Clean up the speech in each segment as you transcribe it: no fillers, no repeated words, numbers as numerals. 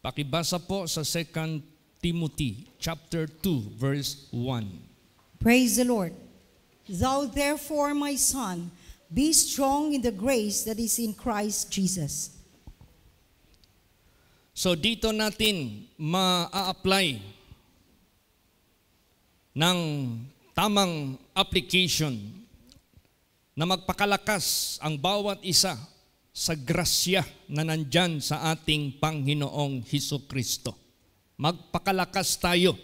Pakibasa po sa 2 Timothy chapter 2 verse 1. Praise the Lord. Thou therefore, my son, be strong in the grace that is in Christ Jesus. So dito natin ma-apply ng tamang application na magpakalakas ang bawat isa sa grasya na nandyan sa ating Panginoong Hesukristo. Magpakalakas tayo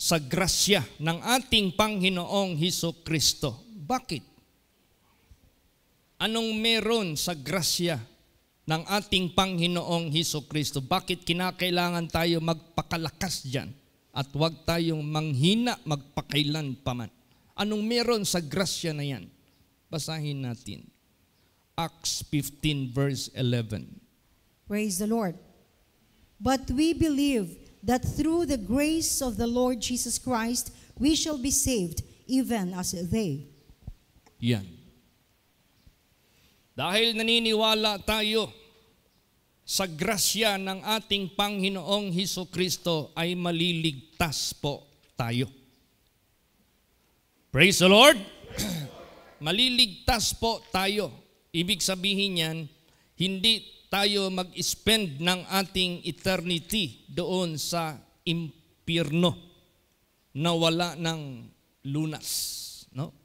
sa grasya ng ating Panginoong Hesukristo. Bakit? Anong meron sa grasya ng ating Panginoong Hesukristo? Bakit kinakailangan tayo magpakalakas dyan? At huwag tayong manghina magpakailan paman. Anong meron sa grasya na yan? Basahin natin. Acts 15 verse 11. Praise the Lord. But we believe that through the grace of the Lord Jesus Christ, we shall be saved, even as they. Yan. Dahil naniniwala tayo sa grasya ng ating Panginoong Hesukristo ay maliligtas po tayo. Praise the Lord! Maliligtas po tayo. Ibig sabihin yan, hindi tayo mag-spend ng ating eternity doon sa impyerno na wala ng lunas. No?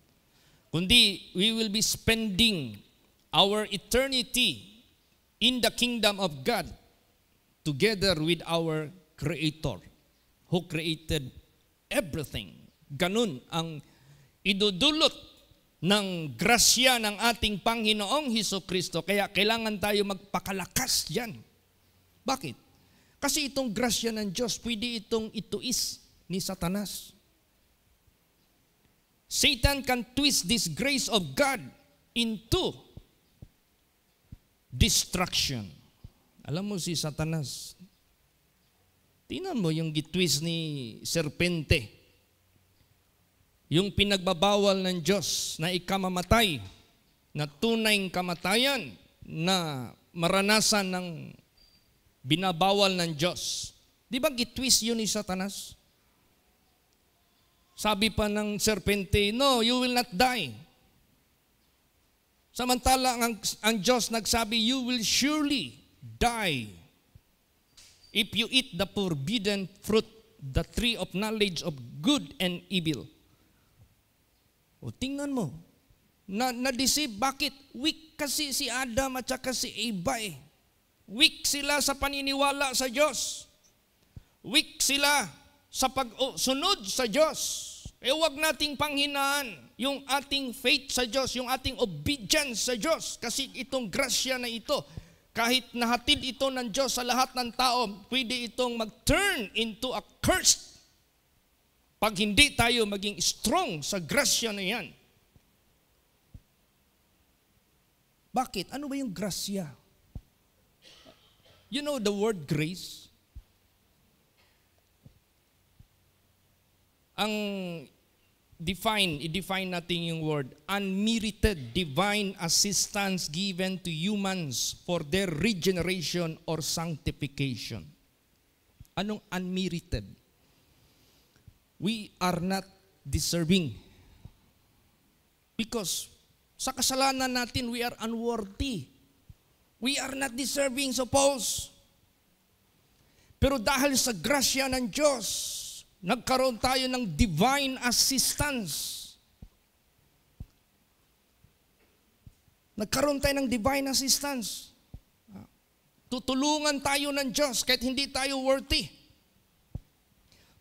Kundi we will be spending our eternity in the kingdom of God together with our Creator who created everything. Ganun ang idudulot ng grasya ng ating Panginoong Hesukristo. Kaya kailangan tayo magpakalakas dyan. Bakit? Kasi itong grasya ng Diyos, pwede itong ituis ni Satanas. Satan can twist this grace of God into destruction. Alam mo si Satanas, tingnan mo yung gitwist ni serpente. Yung pinagbabawal ng Diyos na ikamamatay, na tunay kamatayan, na maranasan ng binabawal ng Diyos. Di ba gitwist yun ni Satanas? Sabi pa ng serpente, no, you will not die. Samantala ang Diyos nagsabi, you will surely die if you eat the forbidden fruit, the tree of knowledge of good and evil. O tingnan mo, na-deceive. Bakit? Weak kasi si Adam at saka si Eva eh. Weak sila sa paniniwala sa Diyos. Weak sila sa pagsunod sa Diyos. Eh huwag nating panghinaan yung ating faith sa Diyos, yung ating obedience sa Diyos. Kasi itong grasya na ito, kahit nahatid ito ng Diyos sa lahat ng tao, pwede itong mag-turn into a curse pag hindi tayo maging strong sa grasya na yan. Bakit? Ano ba yung grasya? You know the word grace? Ang i-define natin yung word, unmerited divine assistance given to humans for their regeneration or sanctification. Anong unmerited? We are not deserving. Because sa kasalanan natin, we are unworthy. We are not deserving, suppose. Pero dahil sa grasya ng Diyos, nagkaroon tayo ng divine assistance. Nagkaroon tayo ng divine assistance. Tutulungan tayo ng Diyos kahit hindi tayo worthy.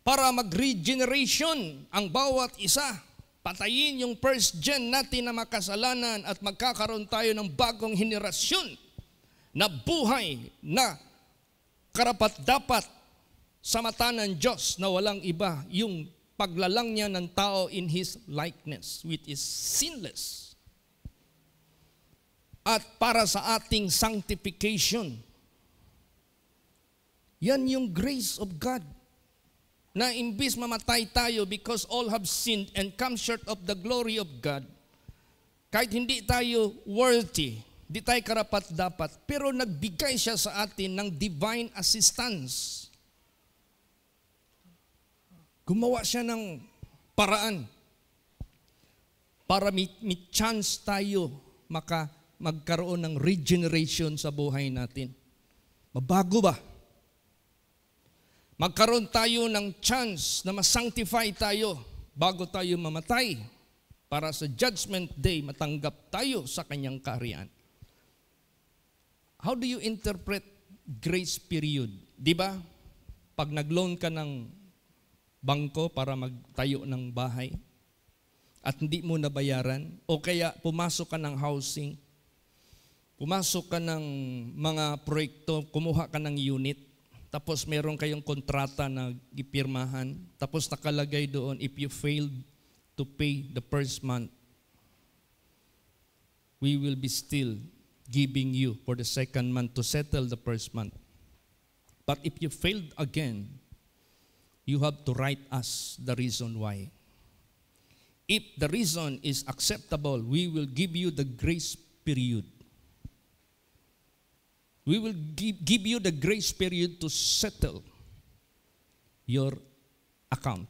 Para mag-regeneration ang bawat isa. Patayin yung first gen natin na makasalanan at magkakaroon tayo ng bagong henerasyon na buhay na karapat-dapat sa mata ng Diyos na walang iba yung paglalang niya ng tao in His likeness, which is sinless. At para sa ating sanctification, yan yung grace of God. Na imbis mamatay tayo because all have sinned and come short of the glory of God, kahit hindi tayo worthy, di tayo karapat-dapat, pero nagbigay siya sa atin ng divine assistance. Gumawa siya ng paraan para may chance tayo magkaroon ng regeneration sa buhay natin. Mabago ba? Magkaroon tayo ng chance na ma-sanctify tayo bago tayo mamatay para sa judgment day matanggap tayo sa kanyang kaharian. How do you interpret grace period? Di ba? Pag nag-loan ka ng bangko para magtayo ng bahay at hindi mo nabayaran, o kaya pumasok ka ng housing, pumasok ka ng mga proyekto, kumuha ka ng unit, tapos meron kayong kontrata na gipirmahan, tapos nakalagay doon, if you failed to pay the first month, we will be still giving you for the second month to settle the first month. But if you failed again, you have to write us the reason why. If the reason is acceptable, we will give you the grace period. We will give you the grace period to settle your account.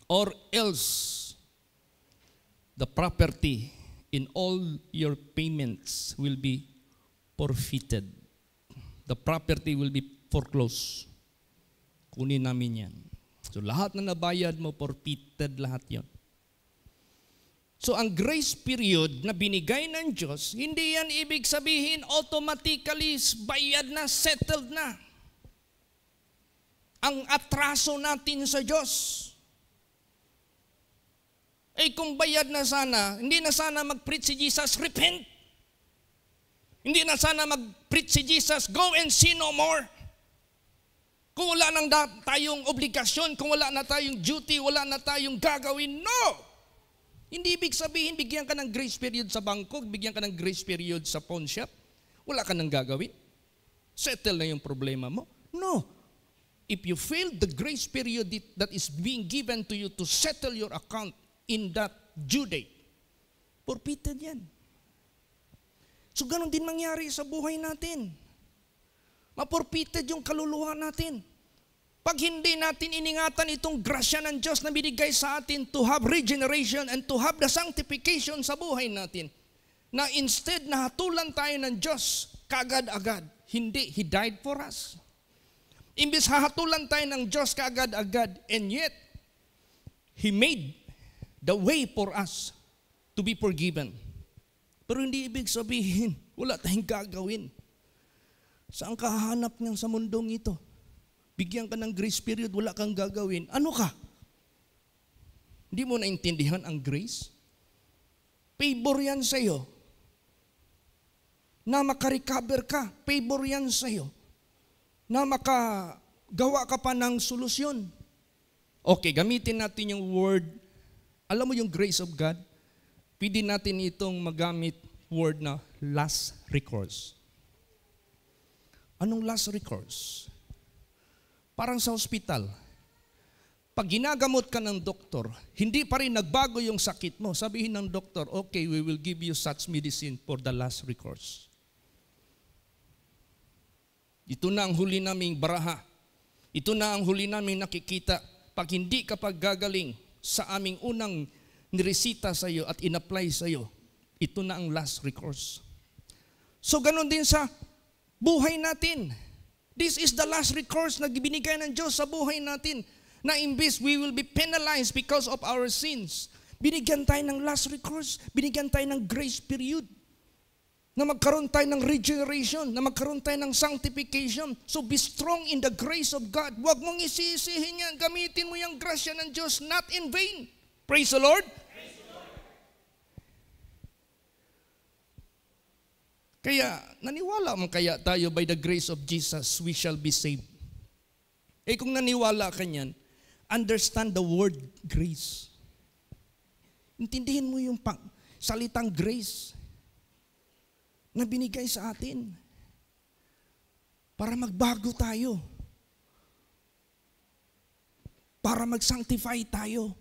Or else, the property in all your payments will be forfeited. The property will be foreclosed. Kunin namin yan. So lahat na nabayad mo, forfeited lahat yon. So ang grace period na binigay ng Diyos, hindi yan ibig sabihin automatically bayad na, settled na. Ang atraso natin sa Diyos. Kung bayad na sana, hindi na sana mag-preach si Jesus, repent. Hindi na sana mag-preach si Jesus, go and sin no more. Kung wala nang tayong obligasyon, kung wala na tayong duty, wala na tayong gagawin, no! Hindi ibig sabihin, bigyan ka ng grace period sa bangko, bigyan ka ng grace period sa pawn shop, wala ka nang gagawin. Settle na yung problema mo. No. If you fail the grace period that is being given to you to settle your account in that due date, forfeited yan. So ganun din mangyari sa buhay natin. Maporfeited yung kaluluwa natin. Pag hindi natin iningatan itong grasya ng Diyos na binigay sa atin to have regeneration and to have the sanctification sa buhay natin, na instead na hatulan tayo ng Diyos kaagad-agad, hindi, He died for us. Imbis hahatulan tayo ng Diyos kaagad-agad, and yet, He made the way for us to be forgiven. Pero hindi ibig sabihin, wala tayong gagawin. Saan ka hahanap niyan sa mundong ito? Bigyan ka ng grace period, wala kang gagawin. Ano ka? Hindi mo naintindihan ang grace? Favor yan sa'yo. Na makarecover ka, favor yan sa'yo. Na makagawa ka pa ng solusyon. Okay, gamitin natin yung word. Alam mo yung grace of God? Pwede natin itong magamit word na last recourse. Anong last recourse? Parang sa ospital. Pag ginagamot ka ng doktor, hindi pa rin nagbago yung sakit mo. Sabihin ng doktor, okay, we will give you such medicine for the last recourse. Ito na ang huli naming baraha. Ito na ang huli naming nakikita. Pag hindi ka paggagaling sa aming unang niresita sa iyo at in-apply sa iyo, ito na ang last recourse. So ganun din sa buhay natin. This is the last recourse na binigay ng Diyos sa buhay natin. Na imbis we will be penalized because of our sins. Binigyan tayo ng last recourse. Binigyan tayo ng grace period. Na magkaroon tayo ng regeneration. Na magkaroon tayo ng sanctification. So be strong in the grace of God. Huwag mong isisihin yan. Gamitin mo yung grasya ng Diyos, not in vain. Praise the Lord. Kaya, naniwala mo kaya tayo by the grace of Jesus, we shall be saved. Kung naniwala ka niyan, understand the word grace. Intindihin mo yung salitang grace na binigay sa atin para magbago tayo, para mag-sanctify tayo.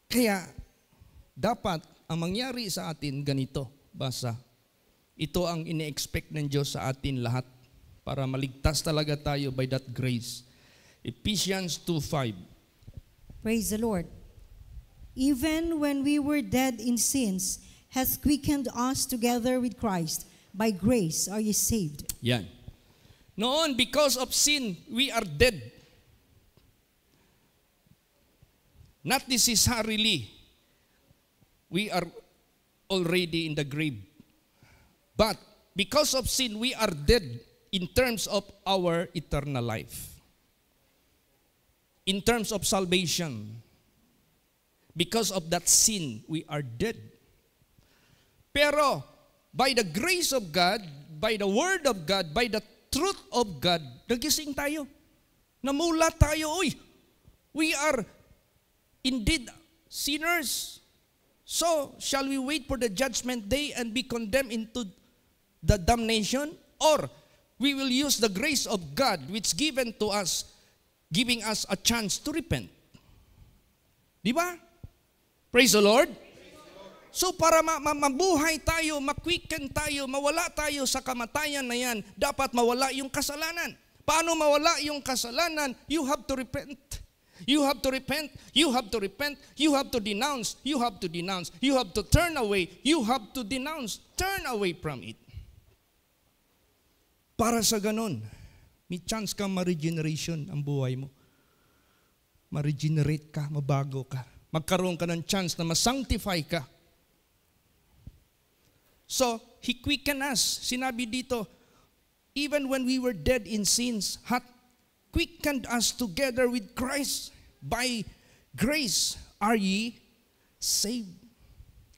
Kaya, dapat ang mangyari sa atin ganito, basa. Ito ang ine-expect ng Diyos sa atin lahat para maligtas talaga tayo by that grace. Ephesians 2:5. Praise the Lord. Even when we were dead in sins, hath quickened us together with Christ. By grace are ye saved. Yan. Noon, because of sin, we are dead. Not necessarily, we are already in the grave. But because of sin, we are dead in terms of our eternal life. In terms of salvation. Because of that sin, we are dead. Pero, by the grace of God, by the Word of God, by the truth of God, nagising tayo. Namula tayo, we are indeed sinners. So, shall we wait for the judgment day and be condemned into the damnation? Or, we will use the grace of God which given to us, giving us a chance to repent. Di ba? Praise the Lord. So para mabuhay tayo, makwiken tayo, mawala tayo sa kamatayan na yan, dapat mawala yung kasalanan. Paano mawala yung kasalanan? You have to repent. You have to repent. You have to repent. You have to denounce. You have to denounce. You have to turn away. You have to denounce. Turn away from it. Para sa ganon, may chance ka ma-regeneration ang buhay mo. Ma-regenerate ka, mabago ka. Magkaroon ka ng chance na ma-sanctify ka. So, He quickened us. Sinabi dito, even when we were dead in sins, hath quickened us together with Christ. By grace are ye saved.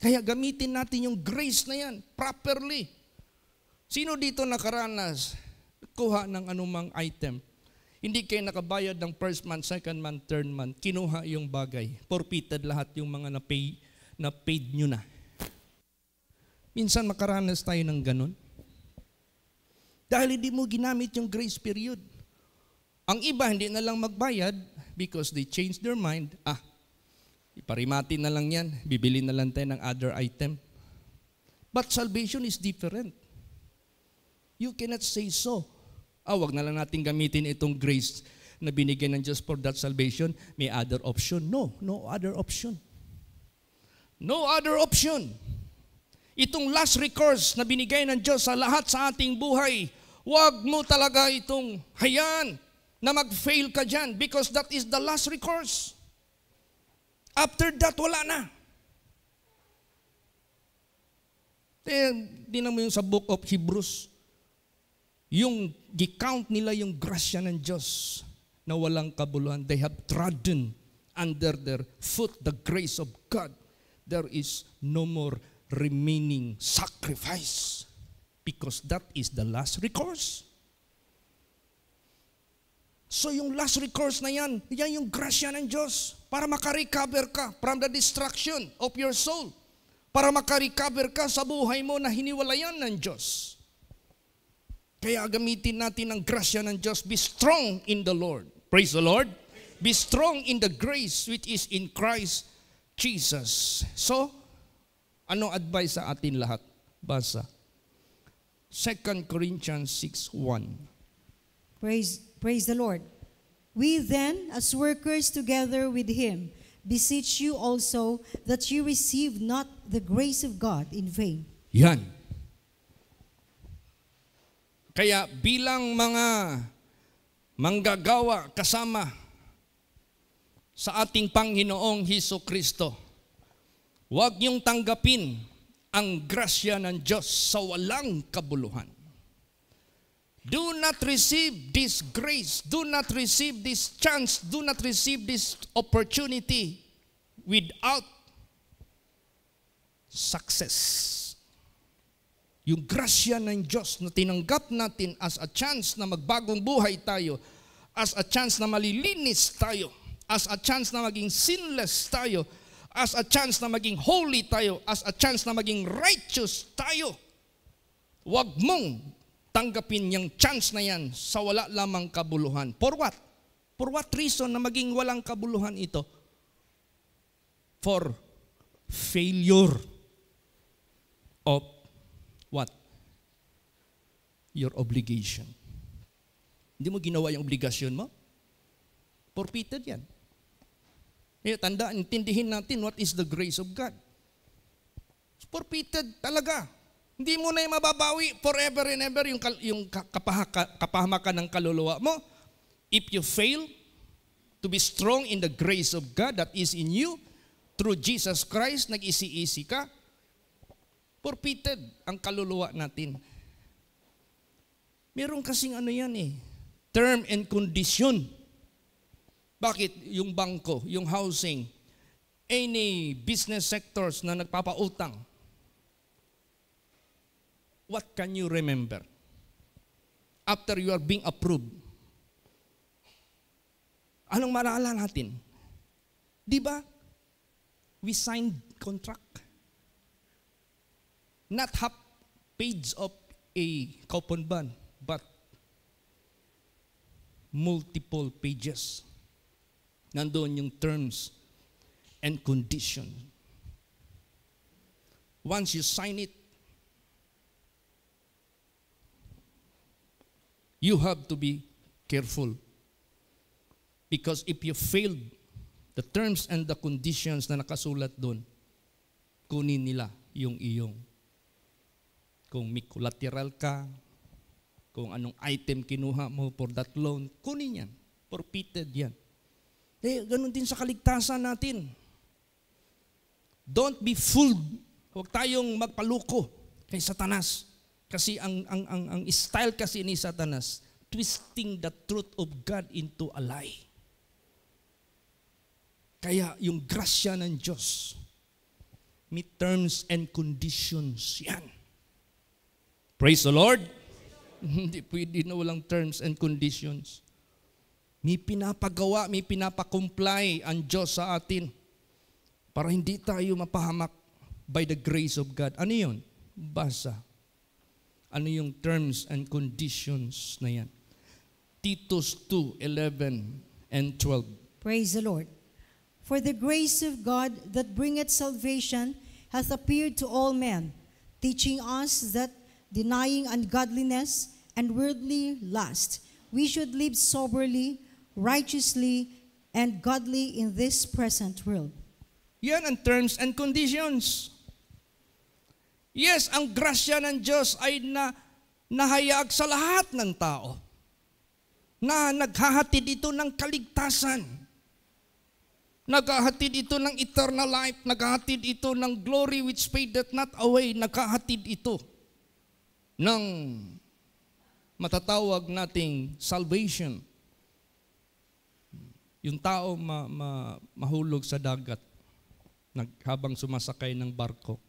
Kaya gamitin natin yung grace na yan properly. Sino dito nakaranas, kuha ng anumang item? Hindi kayo nakabayad ng first month, second month, third month. Kinuha yung bagay. Forfeited lahat yung mga na paid nyo na. Minsan makaranas tayo ng ganun. Dahil hindi mo ginamit yung grace period. Ang iba hindi na lang magbayad because they changed their mind. Iparimati na lang yan. Bibili na lang tayo ng other item. But salvation is different. You cannot say so. Wag na lang natin gamitin itong grace na binigyan ng Diyos for that salvation. May other option. No other option. No other option. Itong last recourse na binigay ng Diyos sa lahat sa ating buhay, wag mo talaga itong hayaan na mag-fail ka dyan because that is the last recourse. After that, wala na. Tingnan mo yung sa book of Hebrews, yung gi-count nila yung grasya ng Diyos na walang kabuluhan. They have trodden under their foot the grace of God. There is no more remaining sacrifice because that is the last recourse. So yung last recourse na yan yung grasya ng Diyos para makarecover ka from the destruction of your soul. Para makarecover ka sa buhay mo na hiniwalayan ng Diyos. Kaya gamitin natin ang grasya ng Diyos. Be strong in the Lord. Praise the Lord. Be strong in the grace which is in Christ Jesus. So, anong advice sa atin lahat? Basa. 2 Corinthians 6:1. Praise the Lord. We then, as workers together with Him, beseech you also that you receive not the grace of God in vain. Yan. Kaya bilang mga manggagawa kasama sa ating Panginoong Hesukristo, huwag niyong tanggapin ang grasya ng Diyos sa walang kabuluhan. Do not receive this grace, do not receive this chance, do not receive this opportunity without success. Yung grasya ng Diyos na tinanggap natin as a chance na magbagong buhay tayo, as a chance na malilinis tayo, as a chance na maging sinless tayo, as a chance na maging holy tayo, as a chance na maging righteous tayo. Huwag mong tanggapin yung chance na yan sa wala lamang kabuluhan. For what? For what reason na maging walang kabuluhan ito? For failure of what? Your obligation. Hindi mo ginawa yung obligasyon mo? Forfeited yan. Tandaan, intindihin natin what is the grace of God. Forfeited talaga. Hindi mo na yung mababawi forever and ever yung kapahamakan ng kaluluwa mo. If you fail to be strong in the grace of God that is in you, through Jesus Christ, nag-isi-isi ka, forfeited ang kaluluwa natin. Meron kasing term and condition. Bakit? Yung bangko, yung housing, any business sectors na nagpapautang, what can you remember? After you are being approved, anong maalala natin? Di ba? We signed contract. Not half page of a coupon bond, but multiple pages. Nandoon yung terms and conditions. Once you sign it, you have to be careful. Because if you failed the terms and the conditions na nakasulat doon, kunin nila yung iyong. Kung may collateral ka, kung anong item kinuha mo for that loan, kunin yan. Forfeited yan. Ganun din sa kaligtasan natin. Don't be fooled. Huwag tayong magpaluko kay Satanas. Kasi ang style kasi ni Satanas, twisting the truth of God into a lie. Kaya yung grasya ng Diyos, may terms and conditions yan. Praise the Lord. Hindi pwede na walang terms and conditions. May pinapagawa, may pinapakomply ang Diyos sa atin para hindi tayo mapahamak by the grace of God. Ano yun? Basa. Ano yung terms and conditions na yan? Titus 2:11 and 12. Praise the Lord. For the grace of God that bringeth salvation hath appeared to all men, teaching us that denying ungodliness and worldly lust, we should live soberly, righteously, and godly in this present world. Yan ang terms and conditions. Yes, ang grasya ng Diyos ay nahayag sa lahat ng tao na naghahatid ito ng kaligtasan. Naghahatid ito ng eternal life. Naghahatid ito ng glory which fadeth not away. Naghahatid ito ng matatawag nating salvation. Yung tao mahulog sa dagat habang sumasakay ng barko.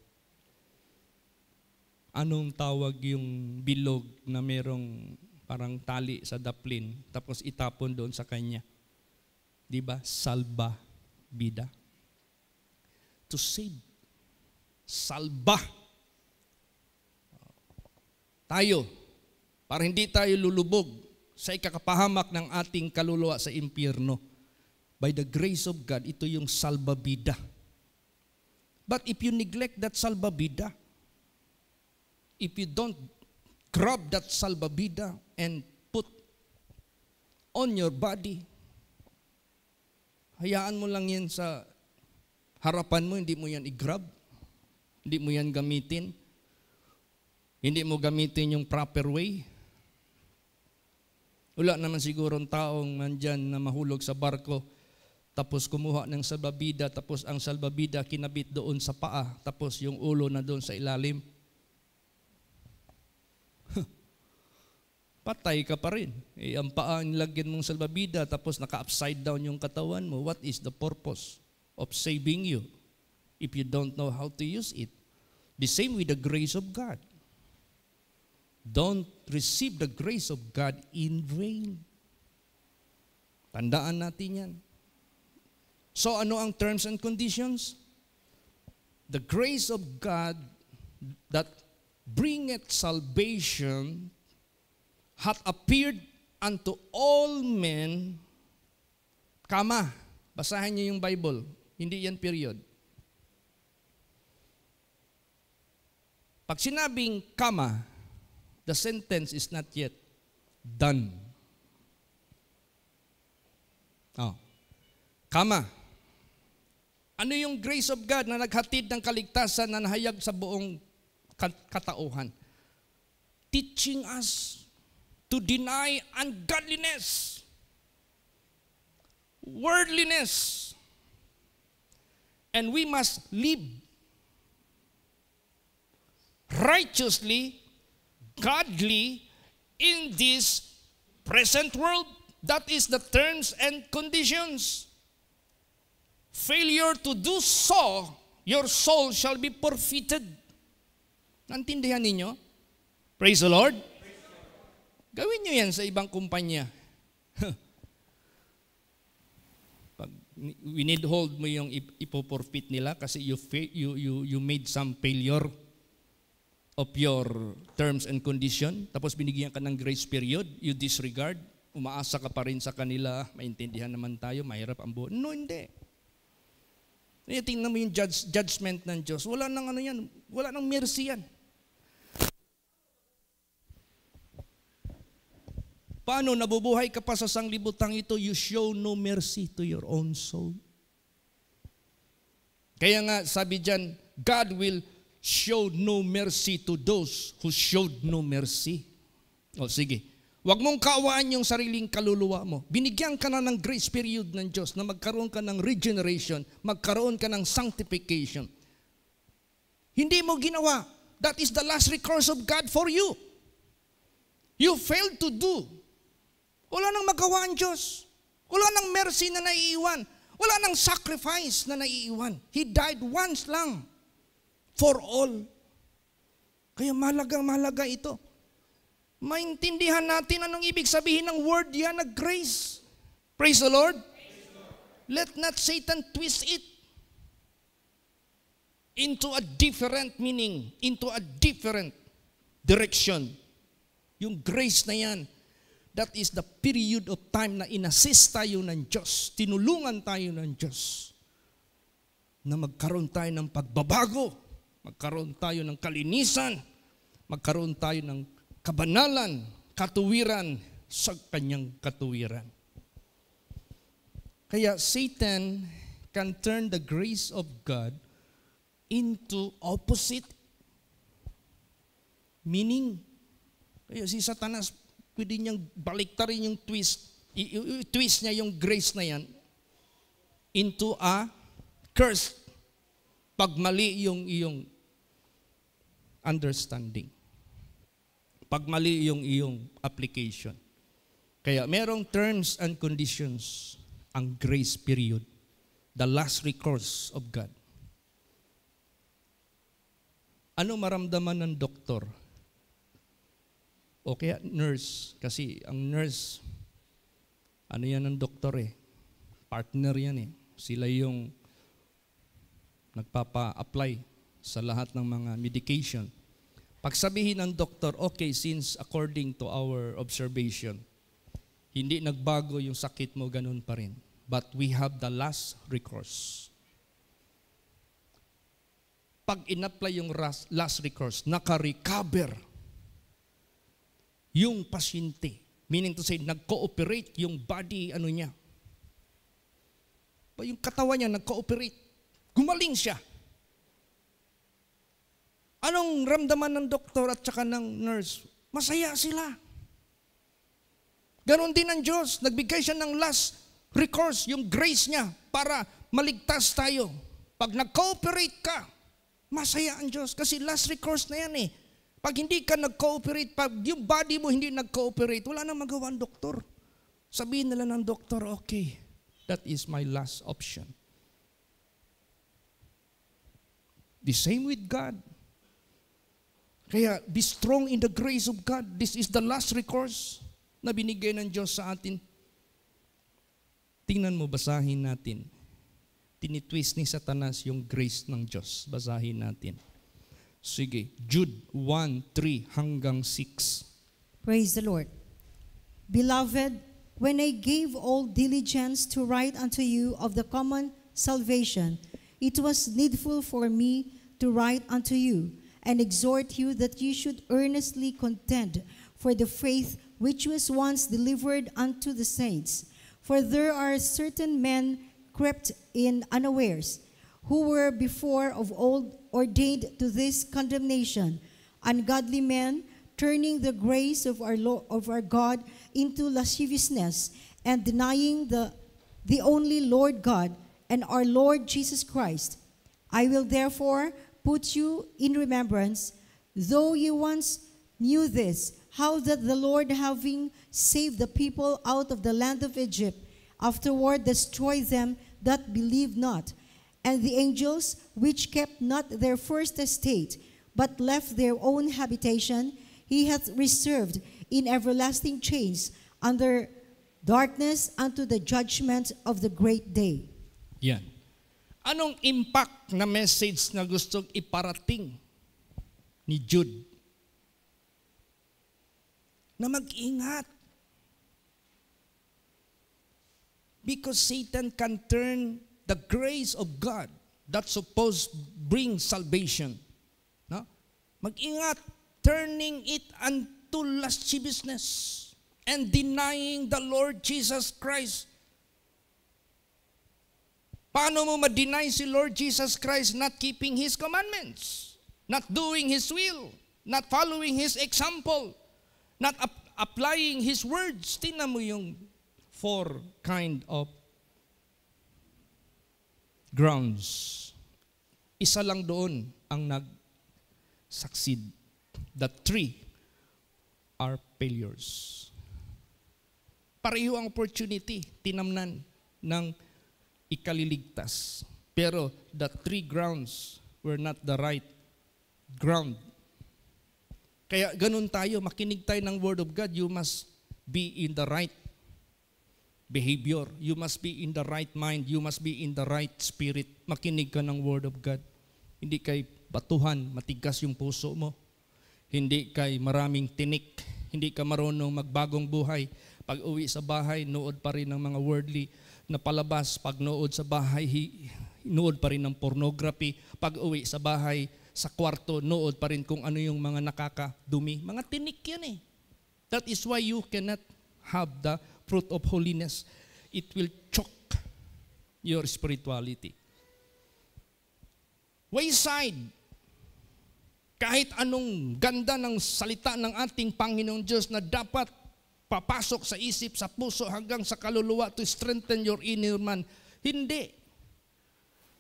Anong tawag yung bilog na merong parang tali sa daplin tapos itapon doon sa kanya? Diba? Salba bida. To save. Salba. Tayo. Para hindi tayo lulubog sa ikakapahamak ng ating kaluluwa sa impyerno. By the grace of God, ito yung salbabida. But if you neglect that salbabida, if you don't grab that salbabida and put on your body, hayaan mo lang yan sa harapan mo, hindi mo yan i-grab, hindi mo yan gamitin, hindi mo gamitin yung proper way. Wala naman sigurong taong nandyan na mahulog sa barko, tapos kumuha ng salbabida, tapos ang salbabida kinabit doon sa paa, tapos yung ulo na doon sa ilalim. Patay ka pa rin. Ang paa nilagyan mong salbabida, tapos naka-upside down yung katawan mo. What is the purpose of saving you if you don't know how to use it? The same with the grace of God. Don't receive the grace of God in vain. Tandaan natin yan. So ano ang terms and conditions? The grace of God that bringeth salvation hath appeared unto all men, basahin niyo yung Bible, hindi yan period. Pag sinabing kama, the sentence is not yet done. Oh. Kama. Ano yung grace of God na naghatid ng kaligtasan na nahayag sa buong katauhan? Teaching us to deny ungodliness, worldliness, and we must live righteously, godly in this present world. That is the terms and conditions. Failure to do so, your soul shall be forfeited. Naintindihan ninyo? Praise the Lord. Gawin nyo yan sa ibang kumpanya. Pag winidhold mo yung ipoporfeit nila kasi you made some failure of your terms and condition, tapos binigyan ka ng grace period, you disregard, umaasa ka pa rin sa kanila, maintindihan naman tayo, mahirap ang buhay. No, hindi. Tingnan mo yung judgment ng Diyos. Wala nang ano yan, wala nang mercy yan. Paano nabubuhay ka pa sa sanglibutang ito? You show no mercy to your own soul. Kaya nga sabi diyan, God will show no mercy to those who showed no mercy. O sige, wag mong kaawaan yung sariling kaluluwa mo. Binigyan ka na ng grace period ng Diyos na magkaroon ka ng regeneration, magkaroon ka ng sanctification. Hindi mo ginawa. That is the last recourse of God for you. You failed to do. Wala nang magawa ang Diyos. Wala nang mercy na naiiwan. Wala nang sacrifice na naiiwan. He died once lang for all. Kaya mahalaga ito. Maintindihan natin anong ibig sabihin ng word yan na grace. Praise the Lord. Let not Satan twist it into a different meaning, into a different direction. Yung grace na yan, that is the period of time na inassist tayo ng Diyos, tinulungan tayo ng Diyos na magkaroon tayo ng pagbabago, magkaroon tayo ng kalinisan, magkaroon tayo ng kabanalan, katuwiran sa kanyang katuwiran. Kaya Satan can turn the grace of God into opposite meaning. Kaya si Satanas, pwede niyang baliktarin yung twist niya yung grace na yan into a curse pag mali yung iyong understanding. Pag mali yung iyong application. Kaya merong terms and conditions ang grace period. The last recourse of God. Ano maramdaman ng doktor? O kaya nurse. Kasi ang nurse, ano yan ng doktor eh? Partner yan eh. Sila yung nagpapa-apply sa lahat ng mga medication. Pag sabihin ng doktor, okay, since according to our observation, hindi nagbago yung sakit mo, ganun pa rin. But we have the last recourse. Pag in-apply yung last recourse, naka-recover yung pasyente. Meaning to say, nag-cooperate yung body, ano niya. Yung katawan niya, nag-cooperate. Gumaling siya. Anong ramdaman ng doktor at saka ng nurse? Masaya sila. Ganon din ang Diyos. Nagbigay siya ng last recourse, yung grace niya para maligtas tayo. Pag nag-cooperate ka, masaya ang Diyos. Kasi last recourse na yan eh. Pag hindi ka nag-cooperate, pag yung body mo hindi nag-cooperate, wala nang magawa ang doktor. Sabihin nila ng doktor, okay, that is my last option. The same with God. Kaya, be strong in the grace of God. This is the last recourse na binigay ng Diyos sa atin. Tingnan mo, basahin natin. Tinitwist ni Satanas yung grace ng Diyos. Basahin natin. Sige, Jude 1:3 hanggang 6. Praise the Lord. Beloved, when I gave all diligence to write unto you of the common salvation, it was needful for me to write unto you, and exhort you that you should earnestly contend for the faith which was once delivered unto the saints. For there are certain men crept in unawares, who were before of old ordained to this condemnation, ungodly men, turning the grace of our God into lasciviousness, and denying the only Lord God and our Lord Jesus Christ. I will therefore put you in remembrance, though you once knew this, how that the Lord, having saved the people out of the land of Egypt, afterward destroyed them that believed not. And the angels, which kept not their first estate, but left their own habitation, he hath reserved in everlasting chains under darkness unto the judgment of the great day. Yan. Anong impact na message na gustong iparating ni Jude? Na mag-ingat. Because Satan can turn the grace of God that supposed bring salvation. No? Mag-ingat, turning it unto lasciviousness and denying the Lord Jesus Christ. Paano mo ma-deny si Lord Jesus Christ? Not keeping His commandments, not doing His will, not following His example, not applying His words. Tingnan mo yung four kind of grounds. Isa lang doon ang nag-succeed. The three are failures. Pareho ang opportunity, tinamnan ng ikaliligtas. Pero the three grounds were not the right ground. Kaya ganun tayo, makinig tayo ng Word of God, you must be in the right behavior. You must be in the right mind. You must be in the right spirit. Makinig ka ng Word of God. Hindi kay batuhan, matigas yung puso mo. Hindi kay maraming tinik. Hindi ka marunong magbagong buhay. Pag uwi sa bahay, nood pa rin ng mga worldly na palabas. Pag nood sa bahay, nood pa rin ng pornography. Pag uwi sa bahay, sa kwarto, nood pa rin kung ano yung mga nakakadumi. Mga tinik yan eh. That is why you cannot have the fruit of holiness. It will choke your spirituality. Wayside. Kahit anong ganda ng salita ng ating Panginoong Diyos na dapat papasok sa isip, sa puso, hanggang sa kaluluwa to strengthen your inner man. Hindi.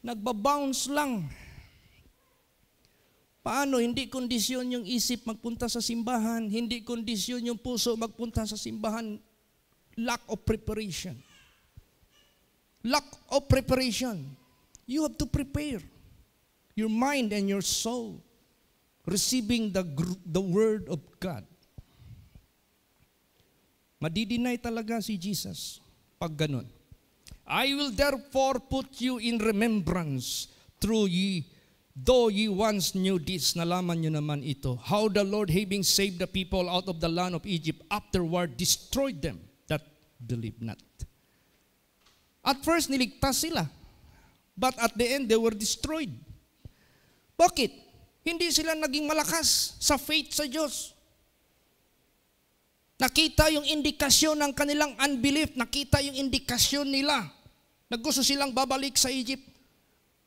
Nagbabounce lang. Paano? Hindi kondisyon yung isip magpunta sa simbahan. Hindi kondisyon yung puso magpunta sa simbahan. Lack of preparation. Lack of preparation. You have to prepare your mind and your soul receiving the Word of God. Madidinay talaga si Jesus pag ganun. I will therefore put you in remembrance through ye, though ye once knew this, nalaman nyo naman ito, how the Lord having saved the people out of the land of Egypt, afterward destroyed them that believed not. At first, niligtas sila. But at the end, they were destroyed. Bakit? Hindi sila naging malakas sa faith sa Diyos. Nakita yung indikasyon ng kanilang unbelief. Nakita yung indikasyon nila na gusto silang babalik sa Egypt.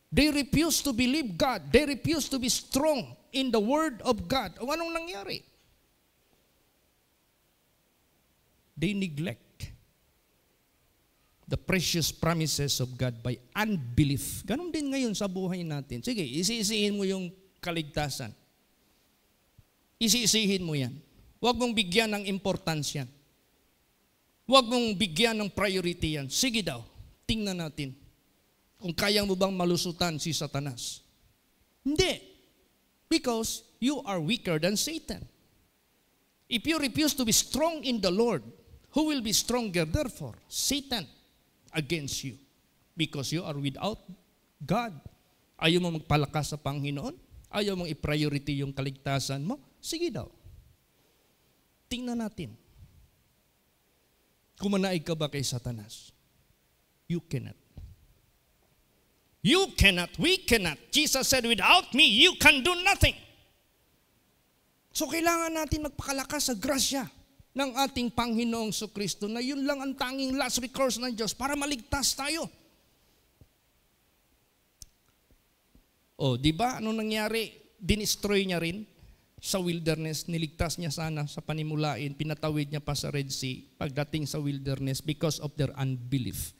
They refuse to believe God. They refuse to be strong in the Word of God. O anong nangyari? They neglect the precious promises of God by unbelief. Ganon din ngayon sa buhay natin. Sige, isi-isihin mo yung kaligtasan. Isi-isihin mo yan. Huwag mong bigyan ng importansya. Huwag mong bigyan ng priority yan. Sige daw, tingnan natin kung kaya mo bang malusutan si Satanas. Hindi. Because you are weaker than Satan. If you refuse to be strong in the Lord, who will be stronger therefore? Satan against you. Because you are without God. Ayaw mo magpalakas sa Panginoon? Ayaw mong i-priority yung kaligtasan mo? Sige daw. Tingnan natin. Kumanaig ka ba kay Satanas? You cannot. You cannot. We cannot. Jesus said, without me, you can do nothing. So kailangan natin magpakalakas sa grasya ng ating Panginoong Kristo na yun lang ang tanging last recourse ng Diyos para maligtas tayo. O, di ba? Anong nangyari? Dinestroy niya rin sa wilderness. Niligtas niya sana sa panimulain. Pinatawid niya pa sa Red Sea pagdating sa wilderness because of their unbelief.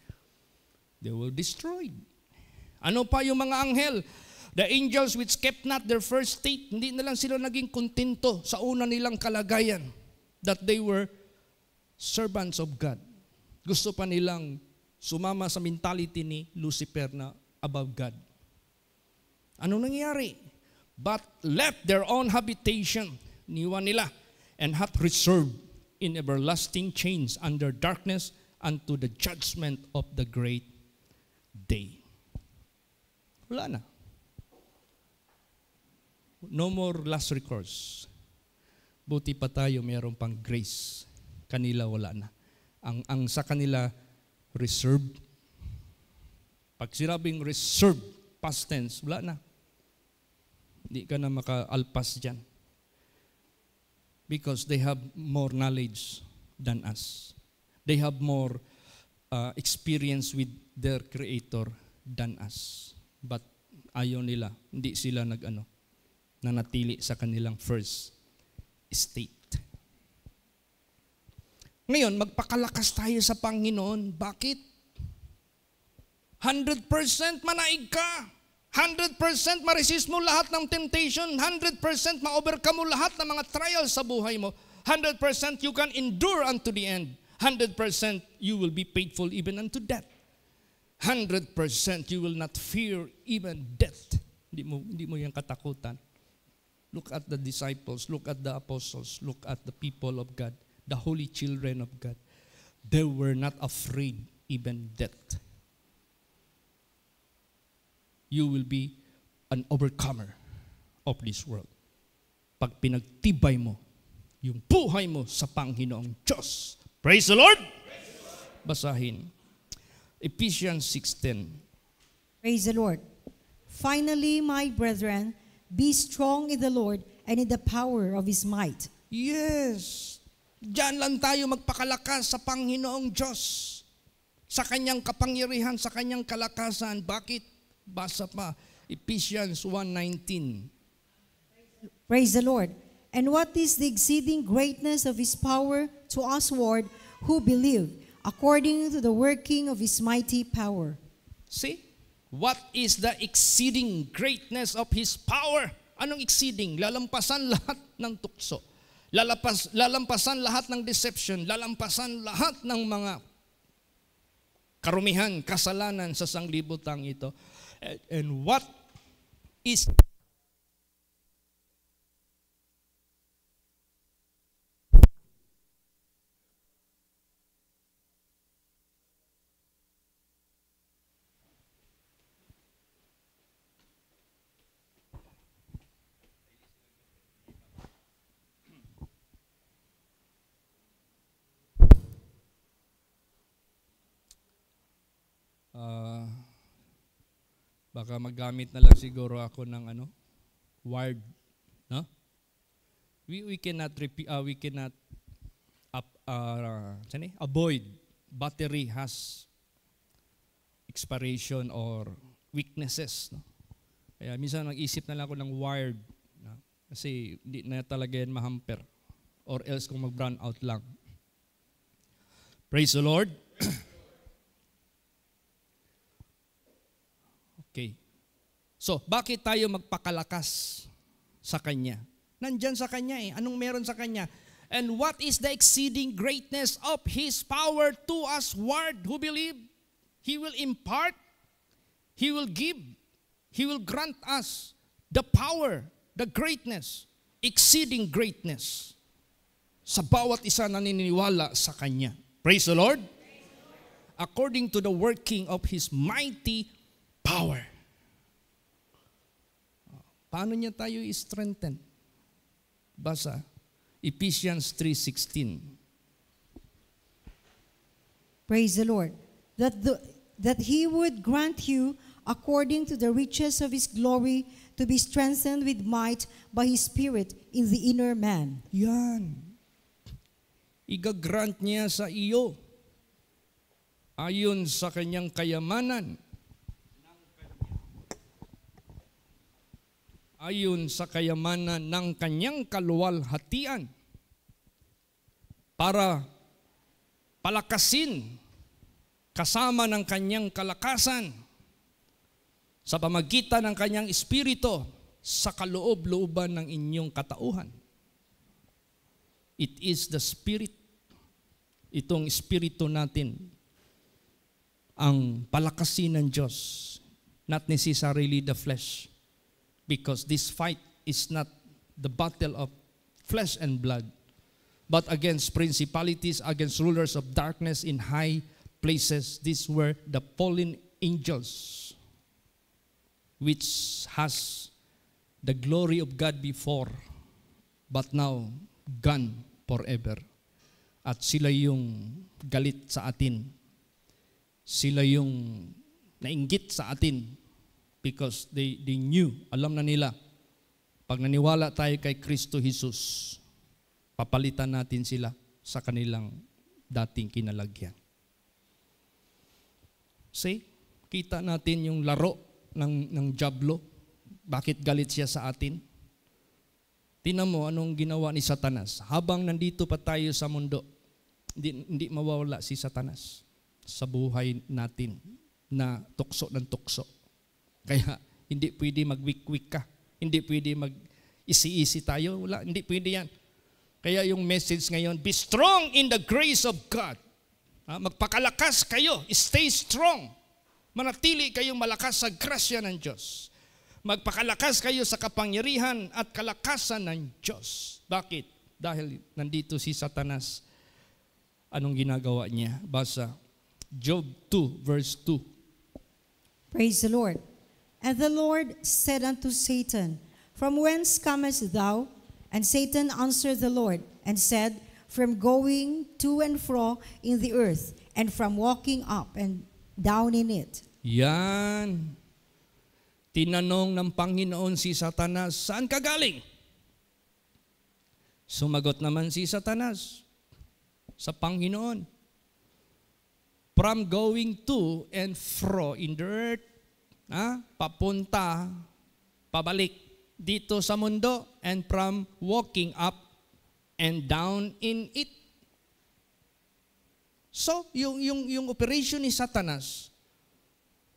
They were destroyed. Ano pa yung mga anghel? The angels which kept not their first state, hindi na lang sila naging kontento sa una nilang kalagayan that they were servants of God. Gusto pa nilang sumama sa mentality ni Lucifer na above God. Ano nangyari? But left their own habitation, niwan nila, and hath reserved in everlasting chains under darkness unto the judgment of the great day. Wala na. No more last recourse. Buti pa tayo mayroon pang grace. Kanila wala na. Ang sa kanila reserved. Pag sinabing reserved, past tense, wala na. Hindi ka na makaalpas dyan. Because they have more knowledge than us. They have more experience with their Creator than us. But ayaw nila, hindi sila nanatili sa kanilang first state. Ngayon, magpakalakas tayo sa Panginoon. Bakit? 100% manaig ka. 100% ma-resist mo lahat ng temptation. 100% ma-overcome mo lahat ng mga trials sa buhay mo. 100% you can endure unto the end. 100% you will be faithful even unto death. 100% you will not fear even death. Hindi mo yung katakutan. Look at the disciples, look at the apostles, look at the people of God, the holy children of God. They were not afraid even death. You will be an overcomer of this world. Pag pinagtibay mo yung buhay mo sa Panginoong Diyos. Praise the Lord! Basahin. Ephesians 6:10. Praise the Lord. Finally, my brethren, be strong in the Lord and in the power of His might. Yes. Diyan lang tayo magpakalakas sa Panginoong Diyos. Sa Kanyang kapangyarihan, sa Kanyang kalakasan. Bakit? Basa pa, Ephesians 1:19. Praise the Lord. And what is the exceeding greatness of His power to usward who believe, according to the working of His mighty power? See? What is the exceeding greatness of His power? Anong exceeding? Lalampasan lahat ng tukso. Lalampasan lahat ng deception. Lalampasan lahat ng mga karumihan, kasalanan sa sanglibutang ito. And what is baka maggamit na lang siguro ako ng wired, no? We cannot avoid battery has expiration or weaknesses, no? Kaya minsan nag-isip na lang ako ng wired, no? Kasi hindi na talaga yan mahamper or else kung mag-brown out lang. Praise the Lord. Okay. So, bakit tayo magpakalakas sa Kanya? Nandyan sa Kanya eh. Anong meron sa Kanya? And what is the exceeding greatness of His power to us who believe? He will impart, He will give, He will grant us the power, the greatness, exceeding greatness sa bawat isa na naniniwala sa Kanya. Praise the Lord. According to the working of His mighty power. Paano niya tayo i-strengthen? Basa, Ephesians 3:16. Praise the Lord. That He would grant you according to the riches of His glory, to be strengthened with might by His Spirit in the inner man. Yan. Igagrant niya sa iyo ayon sa kanyang kayamanan. Ayon sa kayamanan ng kanyang kaluwalhatian para palakasin kasama ng kanyang kalakasan sa pamagitan ng kanyang espiritu sa kaloob-looban ng inyong katauhan. It is the Spirit. Itong espiritu natin ang palakasin ng Diyos, not necessarily the flesh. Because this fight is not the battle of flesh and blood, but against principalities, against rulers of darkness in high places. These were the fallen angels, which has the glory of God before, but now gone forever. At sila yung galit sa atin. Sila yung nainggit sa atin. Because they knew, alam na nila, pag naniwala tayo kay Kristo Jesus, papalitan natin sila sa kanilang dating kinalagyan. See, kita natin yung laro ng Diablo. Bakit galit siya sa atin? Tingnan mo anong ginawa ni Satanas. Habang nandito pa tayo sa mundo, hindi mawawala si Satanas sa buhay natin na tukso ng tukso. Kaya hindi pwede mag-wik-wik ka. Hindi pwede mag-isi-isi tayo. Wala, hindi pwede yan. Kaya yung message ngayon, be strong in the grace of God. Magpakalakas kayo. Stay strong. Manatili kayong malakas sa grasya ng Diyos. Magpakalakas kayo sa kapangyarihan at kalakasan ng Diyos. Bakit? Dahil nandito si Satanas. Anong ginagawa niya? Basa Job 2 verse 2. Praise the Lord. And the Lord said unto Satan, From whence comest thou? And Satan answered the Lord, and said, From going to and fro in the earth, and from walking up and down in it. Yan. Tinanong ng Panginoon si Satanas, saan ka galing? Sumagot naman si Satanas sa Panginoon. From going to and fro in the earth, papunta, pabalik dito sa mundo, and from walking up and down in it. So, yung operation ni Satanas,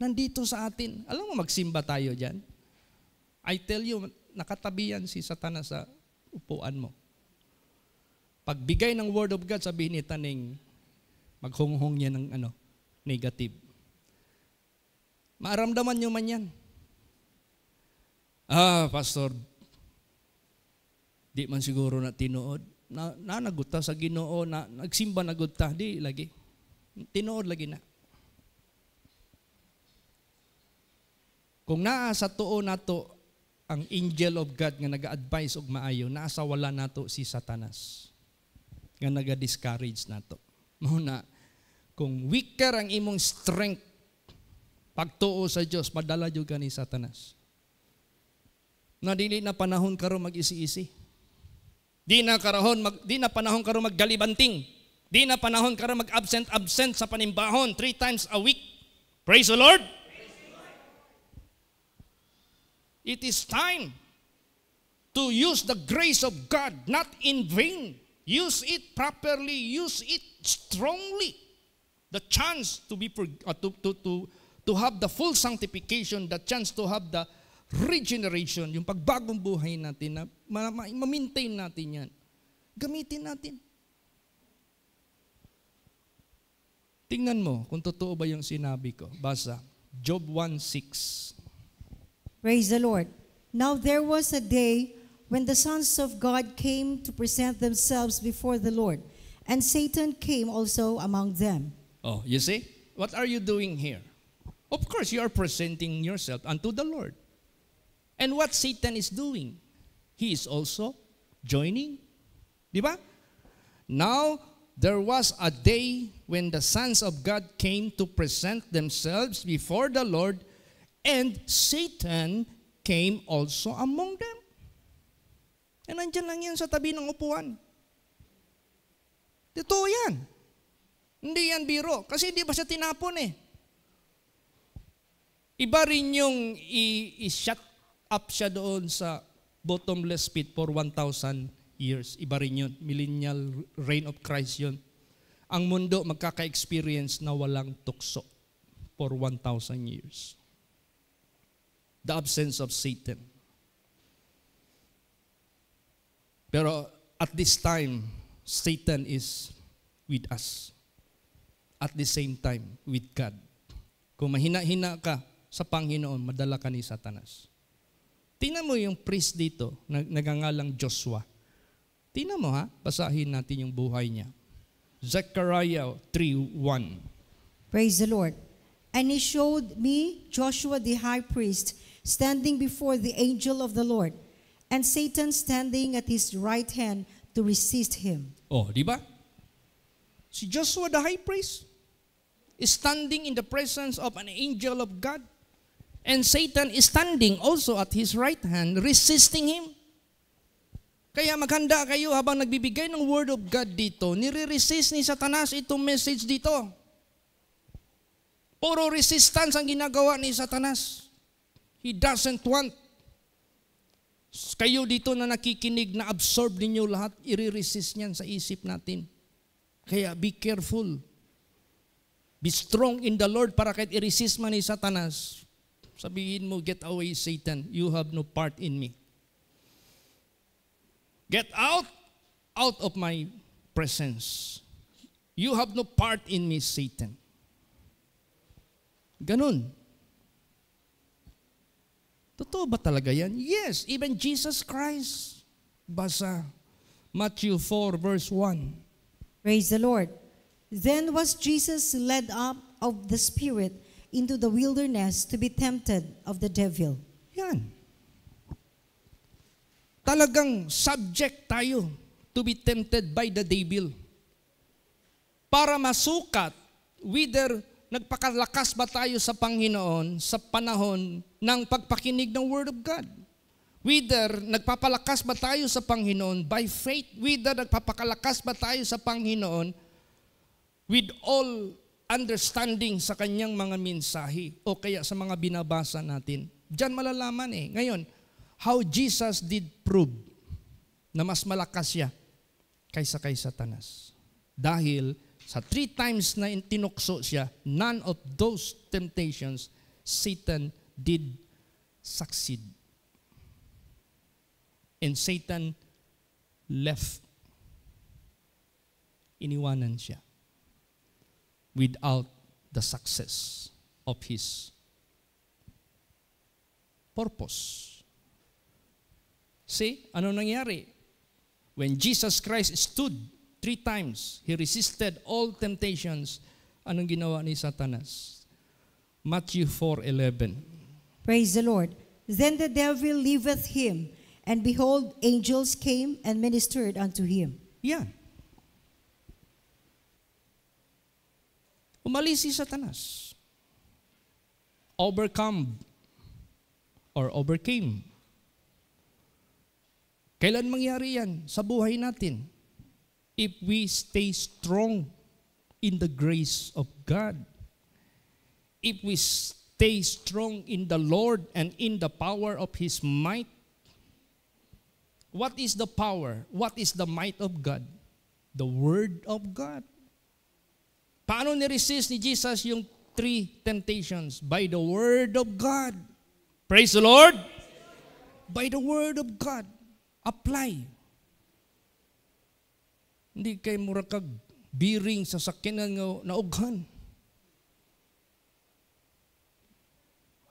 nandito sa atin. Alam mo, magsimba tayo dyan. I tell you, nakatabi yan si Satanas sa upuan mo. Pagbigay ng word of God, sabihin ni Taning, maghunghong niya ng negative. Maaramdaman nyo man yan. Pastor, di man siguro na tinuod. Nanaguta sa Ginoo, nagsimba naguta, di lagi. Tinuod lagi na. Kung naa sa tuo nato ang angel of God nga naga-advise og maayo, naasa wala nato si Satanas. Nga naga-discourage nato. Muna, kung weaker ang imong strength, pagtuo sa Diyos, madala jud ka ni Satanas. Na dili na panahon karon mag-isi-isi. Di na panahon karon maggalibanting. Di na panahon karon mag-absent sa panimbahon 3 times a week. Praise the Lord. It is time to use the grace of God, not in vain. Use it properly, use it strongly. The chance to be to have the full sanctification, the chance to have the regeneration, yung pagbagong buhay natin na ma-maintain natin yan. Gamitin natin. Tingnan mo kung totoo ba yung sinabi ko. Basa, Job 1:6. Praise the Lord. Now there was a day when the sons of God came to present themselves before the Lord, and Satan came also among them. Oh, you see? What are you doing here? Of course, you are presenting yourself unto the Lord. And what Satan is doing, he is also joining. Di ba? Now, there was a day when the sons of God came to present themselves before the Lord, And Satan came also among them. E nandyan lang yan sa tabi ng upuan. Totoo yan. Hindi yan biro. Kasi hindi ba siya tinapon eh. Iba rin yung i-shut up siya doon sa bottomless pit for 1,000 years. Iba rin yun. Millennial reign of Christ yun. Ang mundo magkaka-experience na walang tukso for 1,000 years. The absence of Satan. Pero at this time, Satan is with us. At the same time, with God. Kung mahina-hina ka sa Panginoon, madala ka ni Satanas. Tingnan mo yung priest dito, nagangalang Joshua. Tingnan mo ha, basahin natin yung buhay niya. Zechariah 3:1. Praise the Lord. And he showed me Joshua the high priest standing before the angel of the Lord, and Satan standing at his right hand to resist him. Oh, di ba? Si Joshua the high priest is standing in the presence of an angel of God, and Satan is standing also at his right hand resisting him. Kaya maghanda kayo habang nagbibigay ng word of God dito, nire-resist ni Satanas itong message dito. Puro resistance ang ginagawa ni Satanas. He doesn't want kayo dito na nakikinig na absorb ninyo lahat, i-resist niyan sa isip natin. Kaya be careful. Be strong in the Lord para kahit i-resist man ni Satanas, sabihin mo, get away Satan, you have no part in me. Get out of my presence. You have no part in me, Satan. Ganun. Totoo ba talaga yan? Yes, even Jesus Christ. Basa Matthew 4 verse 1. Praise the Lord. Then was Jesus led up of the Spirit into the wilderness to be tempted of the devil. Yan. Talagang subject tayo to be tempted by the devil. Para masukat whether nagpakalakas ba tayo sa Panginoon sa panahon ng pagpakinig ng Word of God. Whether nagpapalakas ba tayo sa Panginoon by faith. Whether nagpapakalakas ba tayo sa Panginoon with all understanding sa kanyang mga mensahe o kaya sa mga binabasa natin. Diyan malalaman eh. Ngayon, how Jesus did prove na mas malakas siya kaysa kay Satanas. Dahil sa 3 times na tinukso siya, none of those temptations, Satan did succeed. And Satan left. Iniwanan siya without the success of his purpose. See, ano nangyari? When Jesus Christ stood 3 times, He resisted all temptations. Anong ginawa ni Satanas? Matthew 4:11. Praise the Lord. Then the devil leaveth him, and behold, angels came and ministered unto him. Yan. Umalis si Satanas. Overcome or overcame. Kailan mangyari yan sa buhay natin? If we stay strong in the grace of God. If we stay strong in the Lord and in the power of His might. What is the power? What is the might of God? The Word of God. Paano ni-resist ni Jesus yung 3 temptations? By the Word of God. Praise the Lord! By the Word of God. Apply. Hindi kay murakag biring sa sakyanan nga naughan.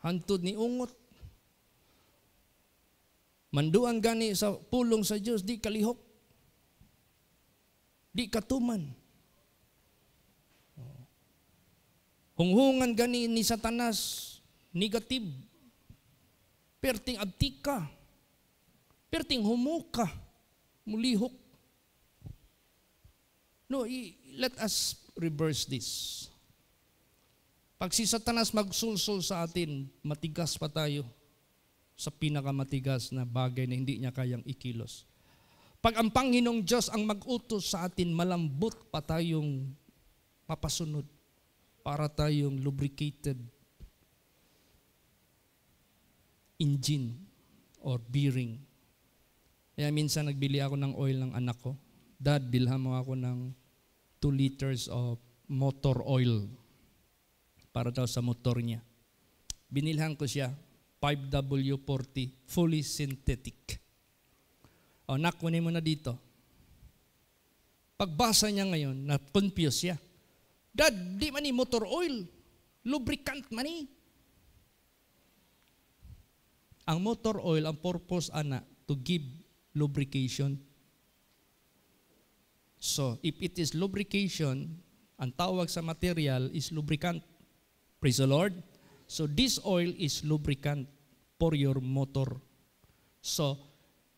Hantod ni ungot. Manduan gani sa pulong sa Diyos, di kalihok. Di katuman. Hunghungan gani ni Satanas, negative. Perting abtika. Perting humuka. Mulihok. No, let us reverse this. Pag si Satanas magsulsul sa atin, matigas pa tayo sa pinakamatigas na bagay na hindi niya kayang ikilos. Pag ang Panginoong Diyos ang mag-utos sa atin, malambot pa tayong papasunod para tayong lubricated engine or bearing. Kaya minsan nagbili ako ng oil ng anak ko. Dad, bilhan mo ako ng 2 liters of motor oil para daw sa motor niya. Binilhan ko siya, 5W40, fully synthetic. O, nak, kunin mo na dito. Pagbasa niya ngayon, na-confuse siya. Dad, di man ni motor oil. Lubricant man ni. Ang motor oil, ang purpose, ana, to give lubrication. So, if it is lubrication, ang tawag sa material is lubricant. Praise the Lord. So, this oil is lubricant for your motor. So,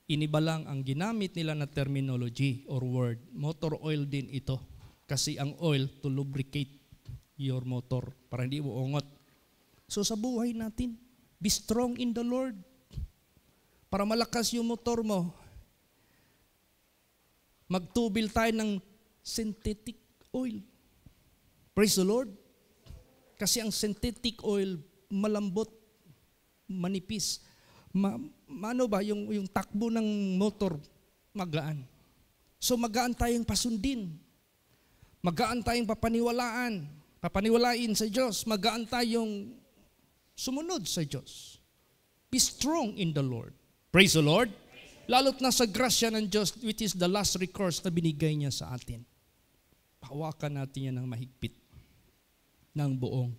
iniba lang ang ginamit nila na terminology or word. Motor oil din ito. Kasi ang oil to lubricate your motor para hindi mo ungot. So sa buhay natin, be strong in the Lord. Para malakas yung motor mo, magtubil tayo ng synthetic oil. Praise the Lord. Kasi ang synthetic oil, malambot, manipis. Ano ba, yung takbo ng motor, magaan. So magaan tayong pasundin. Magaan tayong papaniwalain sa Diyos. Magaan tayong sumunod sa Diyos. Be strong in the Lord. Praise the Lord. Lalo't na sa grasya ng Diyos, which is the last recourse na binigay niya sa atin. Pahawakan natin yan ng mahigpit, ng buong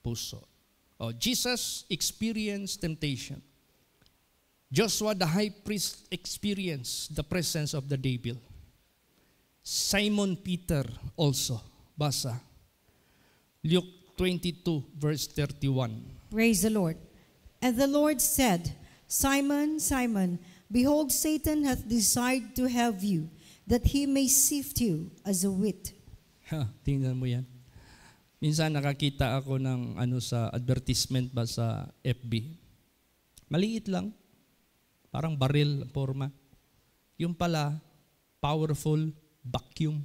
puso. Jesus experienced temptation. Joshua the high priest experienced the presence of the devil. Simon Peter also. Basa. Luke 22 verse 31. Praise the Lord. And the Lord said, Simon, Simon, behold, Satan hath desired to have you, that he may sift you as a wheat. Tingnan mo yan. Minsan nakakita ako ng sa advertisement ba sa FB. Maliit lang. Parang baril ang forma. Yung pala, powerful vacuum.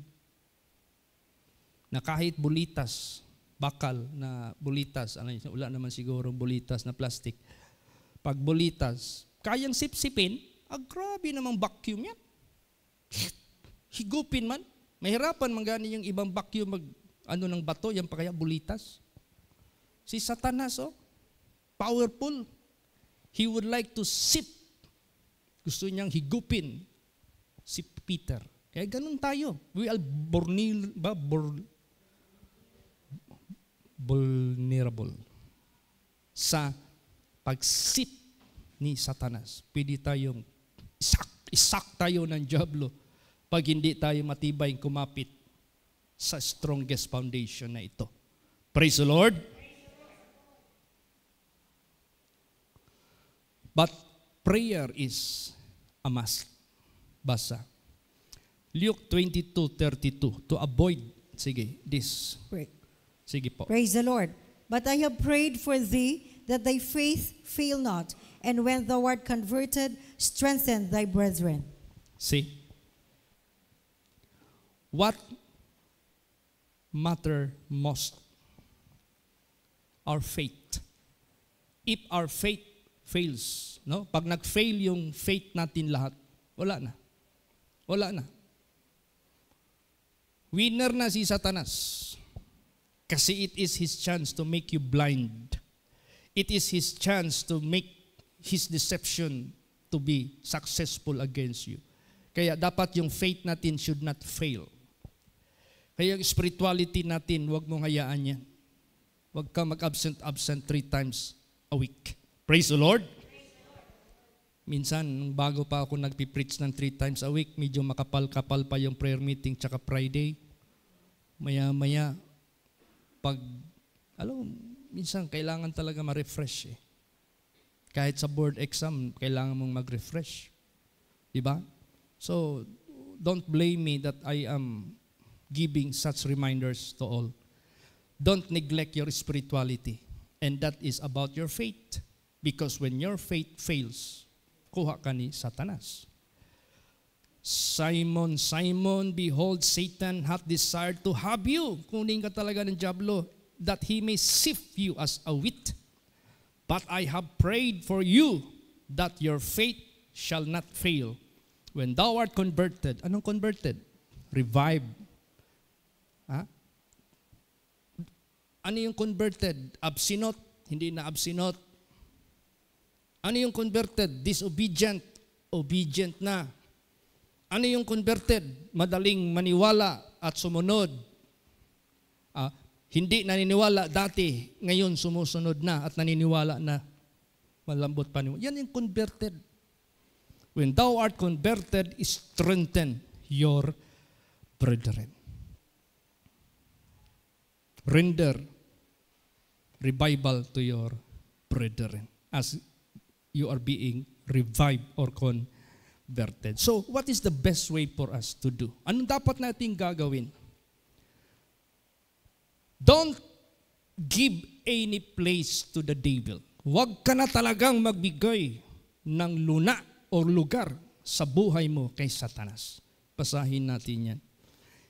Na kahit bulitas, bakal na bulitas, wala naman siguro bulitas na plastic. Pag bulitas, kayang sipsipin, grabe namang vacuum yan. Higupin man. Mahirapan man gani yung ibang vacuum ng bato, yan pa kaya bulitas. Si Satanas, powerful. He would like to sip. Gusto niyang higupin si Peter. Kaya ganun tayo. We are vulnerable sa pagsip ni Satanas. Pwede tayong isak tayo ng diablo pag hindi tayo matibay kumapit sa strongest foundation na ito. Praise the Lord. But prayer is a must. Basa. Luke 22:32. To avoid, this. Sige po. Praise the Lord. But I have prayed for thee, that thy faith fail not, and when thou art converted, strengthen thy brethren. See? What matter most? Our faith. If our faith fails, no? Pag nag-fail yung faith natin lahat, wala na. Wala na. Winner na si Satanas. Kasi it is his chance to make you blind. It is his chance to make his deception to be successful against you. Kaya dapat yung faith natin should not fail. Kaya yung spirituality natin, huwag mong hayaan yan. Huwag ka mag-absent 3 times a week. Praise the Lord. Minsan, bago pa ako nagpipreach ng 3 times a week, medyo makapal-kapal pa yung prayer meeting tsaka Friday. Maya-maya, minsan kailangan talaga ma-refresh eh. Kahit sa board exam, kailangan mong mag-refresh. Diba? So, don't blame me that I am giving such reminders to all. don't neglect your spirituality. And that is about your faith. Because when your faith fails, kuha ka ni Satanas. Simon, Simon, behold, Satan hath desired to have you. Kunin ka talaga ng diablo, that he may sift you as a wheat. But I have prayed for you, that your faith shall not fail. When thou art converted, anong converted? Revived. Ha? Ano yung converted? Absinot, hindi na absinot. Ano yung converted? Disobedient, obedient na. Ano yung converted? Madaling maniwala at sumunod. Hindi naniniwala dati, ngayon sumusunod na at naniniwala na. Malambot pa niyo. Yan yung converted. When thou art converted, strengthen your brethren. Render revival to your brethren as you are being revived or converted. So, what is the best way for us to do? Anong dapat nating gagawin? Don't give any place to the devil. Huwag ka na talagang magbigay ng luna o lugar sa buhay mo kay Satanas. Basahin natin yan.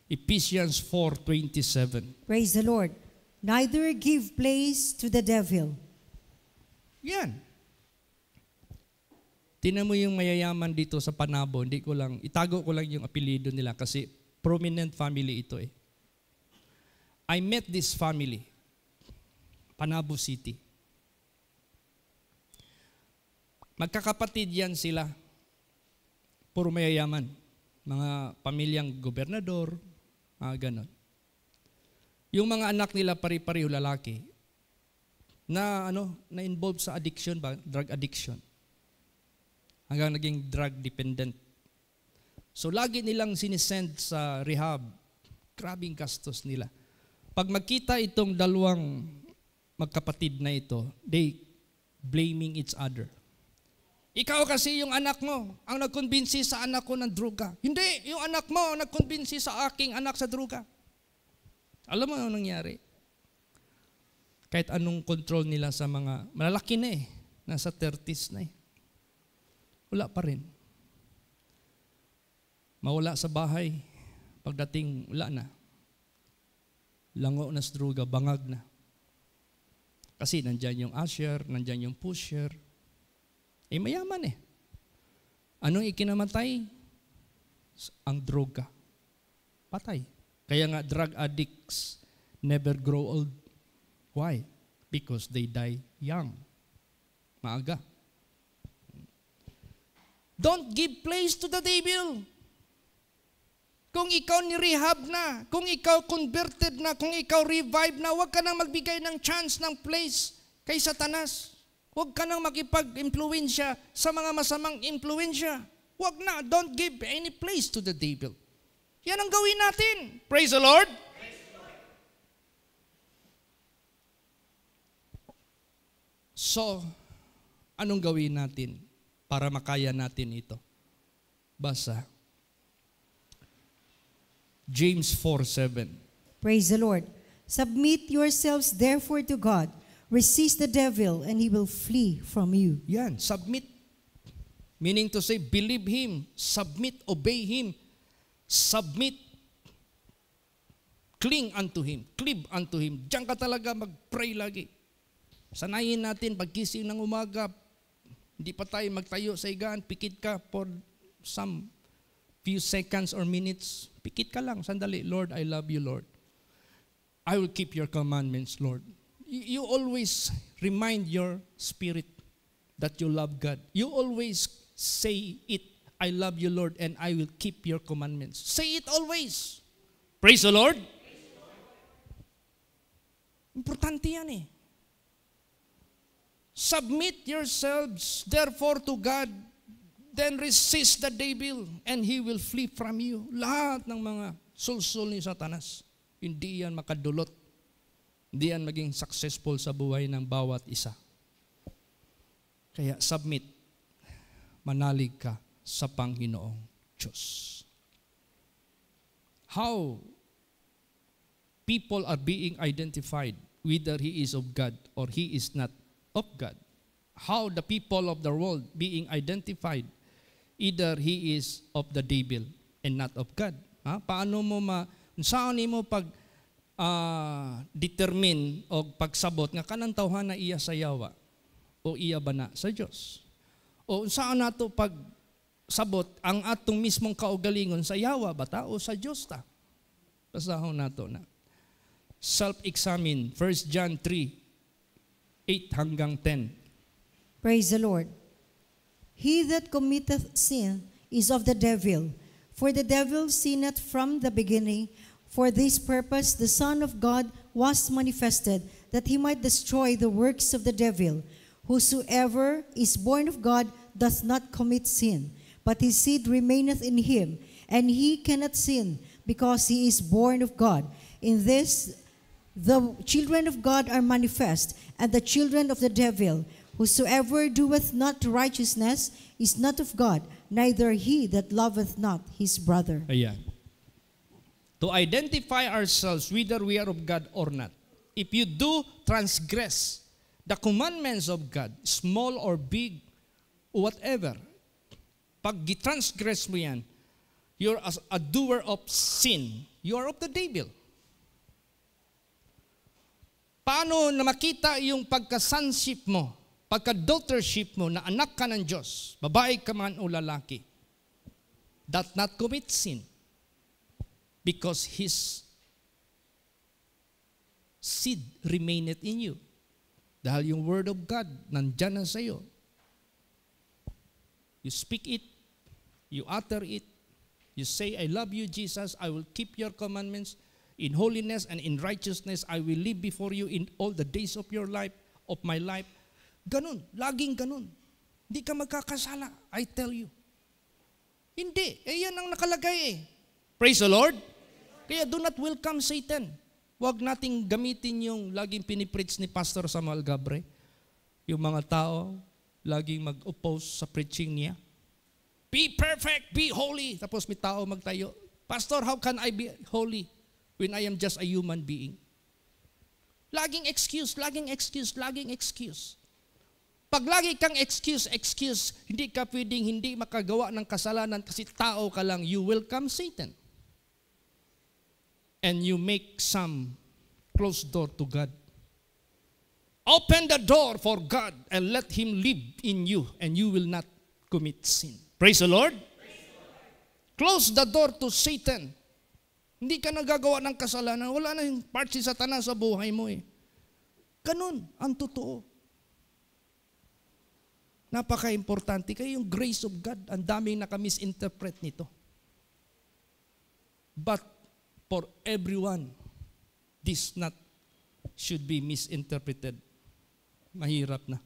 Ephesians 4:27. Praise the Lord. Neither give place to the devil. Yan. Tingnan mo yung mayayaman dito sa Panabo, itago ko lang yung apelyido nila kasi prominent family ito eh. I met this family, Panabo City. Magkakapatid yan sila, puro mayayaman, mga pamilyang gobernador, ganon. Yung mga anak nila pari-pareho lalaki na na-involve sa addiction ba, drug addiction. Hanggang naging drug dependent. So lagi nilang sinisend sa rehab. Grabing gastos nila. Pag magkita itong dalawang magkapatid na ito, they blaming each other. Ikaw kasi yung anak mo ang nagkonbinsi sa anak ko ng droga. Hindi, yung anak mo ang nagkonbinsi sa aking anak sa droga. Alam mo ano nangyari? Kahit anong control nila sa mga, malalaki na eh, nasa 30s na eh. Wala pa rin. Mawala sa bahay, pagdating wala na. Lango na sa droga, bangag na. Kasi nandyan yung usher, nandyan yung pusher. Eh mayaman eh. Anong ikinamatay? Ang droga. Patay. Kaya nga drug addicts never grow old. Why? Because they die young. Maaga. Don't give place to the devil. Kung ikaw ni-rehab na, kung ikaw converted na, kung ikaw revive na, huwag ka nang magbigay ng chance ng place kay Satanas. Huwag ka nang makipag-impluensya sa mga masamang impluensya. Huwag na. Don't give any place to the devil. Yan ang gawin natin. Praise the Lord. So, anong gawin natin para makaya natin ito? Basa. James 4:7. Praise the Lord. Submit yourselves therefore to God. Resist the devil and he will flee from you. Yan, submit. Meaning to say, believe Him. Submit, obey Him. Submit. Cling unto Him. Cleave unto Him. Diyan ka talaga mag-pray lagi. Sanayin natin, pagkising ng umaga, hindi pa tayo magtayo sa higaan, pikit ka for some few seconds or minutes. Pikit ka lang, sandali. Lord, I love you, Lord. I will keep your commandments, Lord. You always remind your spirit that you love God. You always say it, I love you, Lord, and I will keep your commandments. Say it always. Praise the Lord. Importante yan eh. Submit yourselves, therefore, to God, then resist the devil, and he will flee from you. Lahat ng mga sulsul ni Satanas, hindi yan makadulot. Hindi yan maging successful sa buhay ng bawat isa. Kaya submit, manalig ka sa Panginoong Diyos. How people are being identified whether he is of God or he is not of God. How the people of the world being identified, either he is of the devil and not of God. Paano mo saan mo pag determine o pagsabot nga kanang tawhana iya sa yawa o iya bana sa Dios? O saan nato pag sabot ang atong mismong kaugalingon sa yawa bata o sa Dios ta? Basahon nato na. Self-examine, 1 John 3:8 hanggang 10. Praise the Lord. He that committeth sin is of the devil, for the devil sinneth from the beginning. For this purpose the Son of God was manifested, that he might destroy the works of the devil. Whosoever is born of God doth not commit sin, but his seed remaineth in him, and he cannot sin, because he is born of God. In this the children of God are manifest, and the children of the devil. Whosoever doeth not righteousness is not of God, neither he that loveth not his brother. Ayan. To identify ourselves whether we are of God or not. If you do transgress the commandments of God, small or big, whatever, pag gitransgress mo yan, you're a doer of sin. You are of the devil. Paano na makita yung pagka-sonship mo, pagka-daughtership mo na anak ka ng Diyos, babae ka man o lalaki, that not commit sin because His seed remaineth in you. Dahil yung Word of God nandyan na sa'yo. You speak it, you utter it, you say, I love you, Jesus, I will keep your commandments. In holiness and in righteousness, I will live before you in all the days of your life, of my life. Ganun, laging ganun. Hindi ka magkakasala, I tell you. Hindi, yan ang nakalagay eh. Praise the Lord. Kaya do not welcome Satan. Huwag nating gamitin yung laging pinipreach ni Pastor Samuel Gabre. Yung mga tao, laging mag-oppose sa preaching niya. Be perfect, be holy. Tapos may tao magtayo, Pastor, how can I be holy when I am just a human being? Laging excuse, laging excuse, laging excuse. Pag lagi kang excuse, hindi ka pwedeng hindi makagawa ng kasalanan kasi tao ka lang, you welcome Satan. And you make some closed door to God. Open the door for God and let Him live in you and you will not commit sin. Praise the Lord. Close the door to Satan. Hindi ka nagagawa ng kasalanan. Wala na yung part si Satanas sa buhay mo eh. Ganun ang totoo. Napaka-importante. Kaya yung grace of God, ang daming naka-misinterpret nito. But for everyone, this not should be misinterpreted. Mahirap na.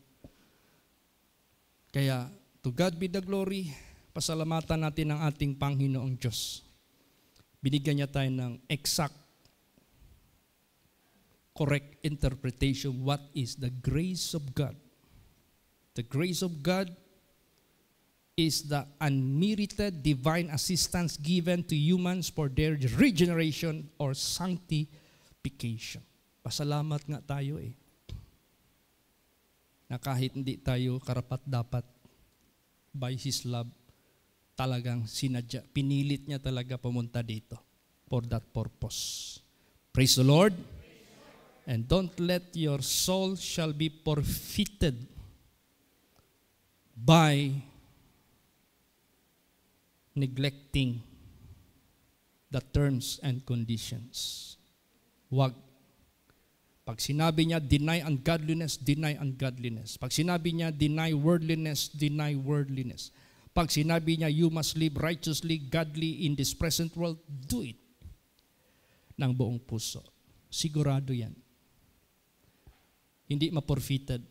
Kaya, to God be the glory, pasalamatan natin ang ating Panginoong Diyos. Binigyan niya tayo ng exact, correct interpretation. What is the grace of God? The grace of God is the unmerited divine assistance given to humans for their regeneration or sanctification. Pasalamat nga tayo eh. Na kahit hindi tayo karapat-dapat, by His love, talagang sinadya, pinilit niya talaga pumunta dito for that purpose. Praise the Lord. And don't let your soul shall be forfeited by neglecting the terms and conditions. Wag. Pag sinabi niya, deny ungodliness, deny ungodliness. Pag sinabi niya, deny worldliness, deny worldliness. Pag sinabi niya, you must live righteously, godly in this present world, do it ng buong puso. Sigurado yan. Hindi ma-forfeited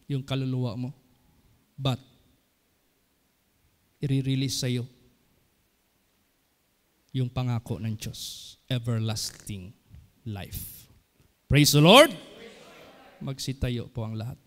yung kaluluwa mo. But, i-release sa'yo yung pangako ng Diyos. Everlasting life. Praise the Lord! Magsitayo po ang lahat.